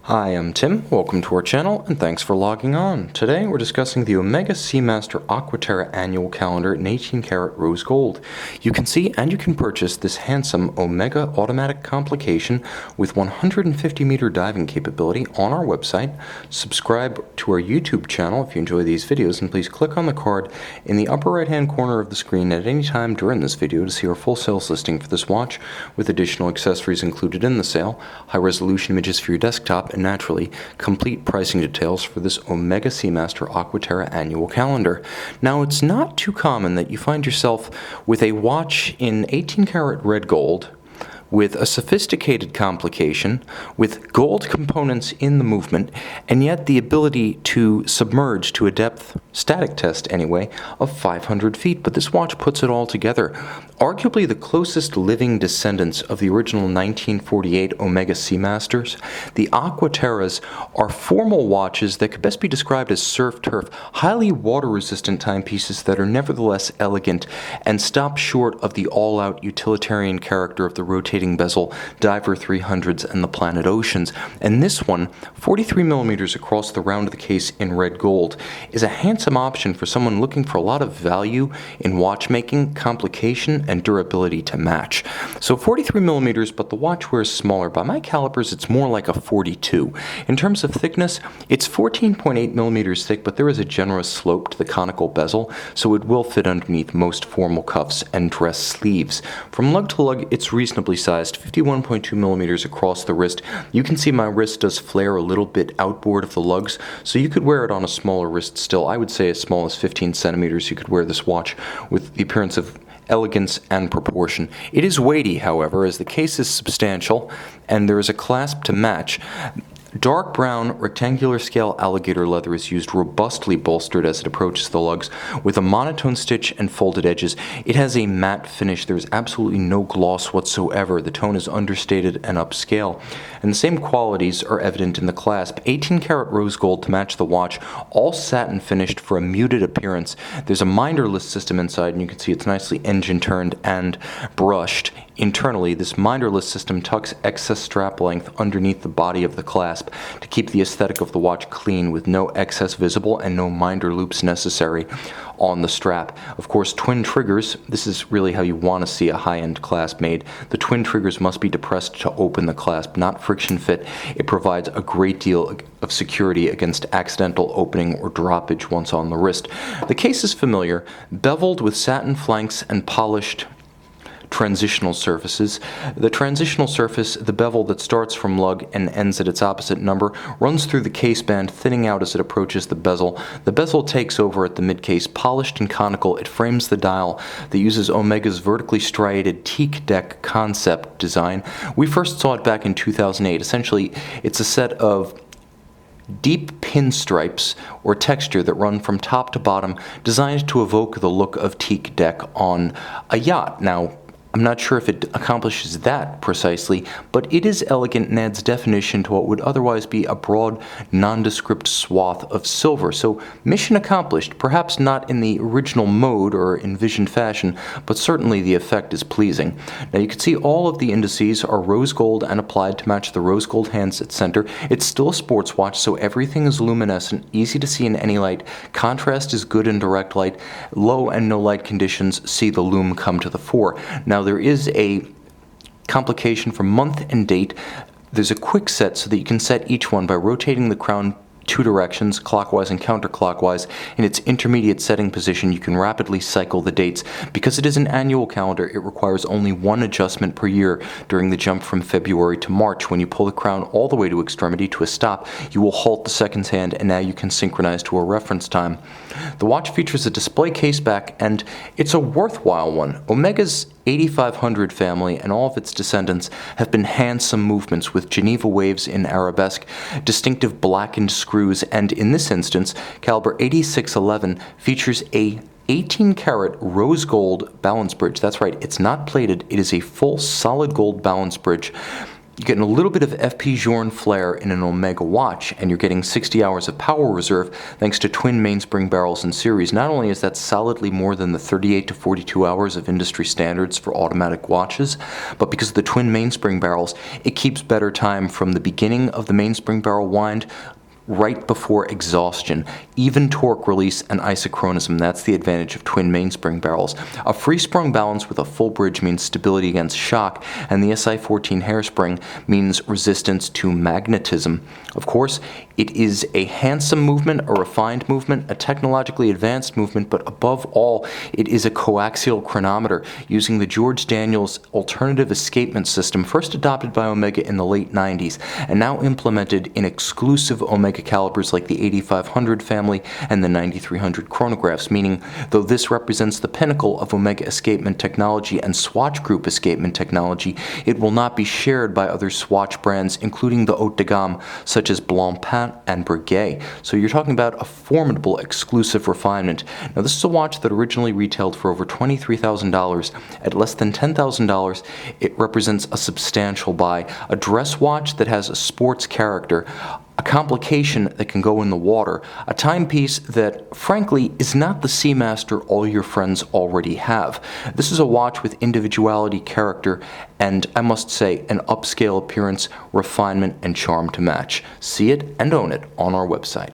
Hi, I'm Tim. Welcome to our channel, and thanks for logging on. Today, we're discussing the Omega Speedmaster Aqua Terra annual calendar in 18 karat rose gold. You can see and you can purchase this handsome Omega automatic complication with 150 meter diving capability on our website. Subscribe to our YouTube channel if you enjoy these videos, and please click on the card in the upper right hand corner of the screen at any time during this video to see our full sales listing for this watch with additional accessories included in the sale, high resolution images for your desktop, and naturally, complete pricing details for this Omega Speedmaster Aqua Terra annual calendar. Now, it's not too common that you find yourself with a watch in 18 karat red gold with a sophisticated complication, with gold components in the movement, and yet the ability to submerge to a depth, static test anyway, of 500 feet. But this watch puts it all together. Arguably the closest living descendants of the original 1948 Omega Speedmasters, the Aqua Terras are formal watches that could best be described as surf-turf, highly water-resistant timepieces that are nevertheless elegant and stop short of the all-out utilitarian character of the rotating bezel Diver 300s and the Planet Oceans. And this one, 43 millimeters across the round of the case in red gold, is a handsome option for someone looking for a lot of value in watchmaking, complication, and durability to match. So 43 millimeters, but the watch wears smaller. By my calipers, it's more like a 42. In terms of thickness, it's 14.8 millimeters thick, but there is a generous slope to the conical bezel, so it will fit underneath most formal cuffs and dress sleeves. From lug to lug, it's reasonably sized, 51.2 millimeters across the wrist. You can see my wrist does flare a little bit outboard of the lugs, so you could wear it on a smaller wrist still. I would say as small as 15 centimeters you could wear this watch with the appearance of elegance and proportion. It is weighty, however, as the case is substantial and there is a clasp to match. Dark brown rectangular scale alligator leather is used, robustly bolstered as it approaches the lugs with a monotone stitch and folded edges. It has a matte finish. There's absolutely no gloss whatsoever. The tone is understated and upscale. And the same qualities are evident in the clasp. 18 karat rose gold to match the watch, all satin finished for a muted appearance. There's a minderless system inside, and you can see it's nicely engine turned and brushed. Internally, this minderless system tucks excess strap length underneath the body of the clasp to keep the aesthetic of the watch clean with no excess visible and no minder loops necessary on the strap. Of course, twin triggers, this is really how you want to see a high-end clasp made. The twin triggers must be depressed to open the clasp, not friction fit. It provides a great deal of security against accidental opening or droppage once on the wrist. The case is familiar, beveled with satin flanks and polished transitional surfaces. The transitional surface, the bevel that starts from lug and ends at its opposite number, runs through the case band, thinning out as it approaches the bezel. The bezel takes over at the mid-case, polished and conical. It frames the dial that uses Omega's vertically striated teak deck concept design. We first saw it back in 2008. Essentially, it's a set of deep pinstripes or texture that run from top to bottom, designed to evoke the look of teak deck on a yacht. Now, I'm not sure if it accomplishes that precisely, but it is elegant and adds definition to what would otherwise be a broad, nondescript swath of silver. So, mission accomplished, perhaps not in the original mode or envisioned fashion, but certainly the effect is pleasing. Now, you can see all of the indices are rose gold and applied to match the rose gold hands at center. It's still a sports watch, so everything is luminescent, easy to see in any light. Contrast is good in direct light. Low and no light conditions see the lume come to the fore. Now, there is a complication for month and date. There's a quick set so that you can set each one by rotating the crown two directions, clockwise and counterclockwise. In its intermediate setting position, you can rapidly cycle the dates. Because it is an annual calendar, it requires only one adjustment per year during the jump from February to March. When you pull the crown all the way to extremity to a stop, you will halt the seconds hand, and now you can synchronize to a reference time. The watch features a display case back, and it's a worthwhile one. Omega's 8500 family and all of its descendants have been handsome movements with Geneva waves in arabesque, distinctive blackened screws, and in this instance, caliber 8611 features a 18 karat rose gold balance bridge. That's right, it's not plated, it is a full solid gold balance bridge. You're getting a little bit of FP Journe flair in an Omega watch, and you're getting 60 hours of power reserve thanks to twin mainspring barrels in series. Not only is that solidly more than the 38 to 42 hours of industry standards for automatic watches, but because of the twin mainspring barrels, it keeps better time from the beginning of the mainspring barrel wind right before exhaustion. Even torque release and isochronism, that's the advantage of twin mainspring barrels. A free-sprung balance with a full bridge means stability against shock, and the SI-14 hairspring means resistance to magnetism. Of course, it is a handsome movement, a refined movement, a technologically advanced movement, but above all, it is a coaxial chronometer using the George Daniels alternative escapement system, first adopted by Omega in the late 90s, and now implemented in exclusive Omega calibers like the 8500 family and the 9300 chronographs, meaning though this represents the pinnacle of Omega escapement technology and Swatch Group escapement technology, it will not be shared by other Swatch brands, including the haut de gamme such as Blancpain and Breguet. So you're talking about a formidable exclusive refinement. Now this is a watch that originally retailed for over $23,000. At less than $10,000, it represents a substantial buy. A dress watch that has a sports character, a complication that can go in the water, a timepiece that, frankly, is not the Seamaster all your friends already have. This is a watch with individuality, character, and, I must say, an upscale appearance, refinement, and charm to match. See it and own it on our website.